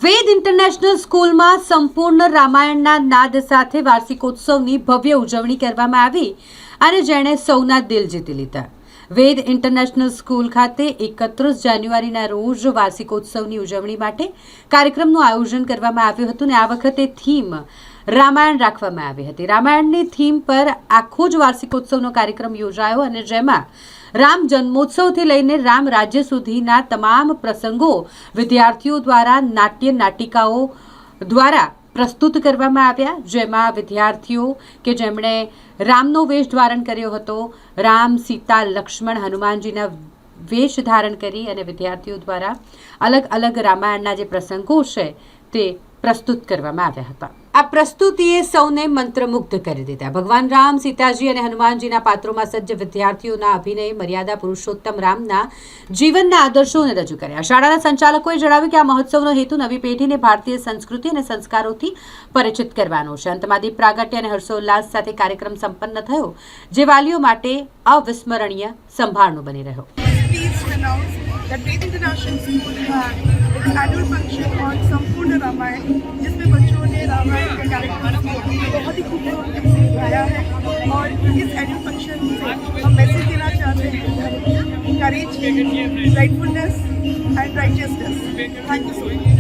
વેદ international સ્કૂલમાં સંપૂર્ણ રામાયણના નાદ સાથે વાર્ષિકોત્સવની ભવ્ય ઉજવણી કરવામાં આવી અને જેણે સૌના દિલ જીતી લીધા। વેદ ઇન્ટરનેશનલ સ્કૂલ ખાતે 31 જાન્યુઆરીના રોજ વાર્ષિકોત્સવની ઉજવણી માટે કાર્યક્રમનું આયોજન કરવામાં આવ્યું હતું અને આ વખતે થીમ રામાયણ રાખવામાં આવી હતી। રામાયણની થીમ પર આખો જ વાર્ષિકોત્સવનો કાર્યક્રમ યોજાયો અને જેમાં રામ જન્મોત્સવથી લઈને રામ રાજ્ય સુધીના તમામ પ્રસંગો વિદ્યાર્થીઓ દ્વારા નાટ્ય નાટિકાઓ દ્વારા પ્રસ્તુત કરવામાં આવ્યા, જેમાં વિદ્યાર્થીઓ કે જેમણે રામનો વેશ ધારણ કર્યો હતો, રામ સીતા લક્ષ્મણ હનુમાનજીના વેશ ધારણ કરી અને વિદ્યાર્થીઓ દ્વારા અલગ અલગ રામાયણના જે પ્રસંગો છે તે પ્રસ્તુત કરવામાં આવ્યા હતા। આ પ્રસ્તુતિએ સૌને મંત્રમુગ્ધ કરી દીધા। ભગવાન રામ, સીતાજી અને હનુમાનજીના પાત્રોમાં સજ્જ વિદ્યાર્થીઓના અભિનય મર્યાદા પુરુષોત્તમ રામના જીવનના આદર્શોને રજૂ કર્યા। શાળાના સંચાલકોએ જણાવ્યું કે આ મહોત્સવનો હેતુ નવી પેઢીને ભારતીય સંસ્કૃતિ અને સંસ્કારોથી પરિચિત કરવાનો છે। અંતમાં દીપ પ્રાગટ્ય અને હર્ષોલ્લાસ સાથે કાર્યક્રમ સંપન્ન થયો, જે વાલીઓ માટે અવિસ્મરણીય સંભાળનો બની રહ્યો। that Ved International School its annual function on संपूर्ण रामायण, जिसमें बच्चों ने रामायण के कैरेक्टर्स को बहुत ही खूबसूरती से निभाया है और इस एनुअल फंक्शन से हम मैसेज देना चाहते हैं courage, rightfulness and righteousness. Thank you so much.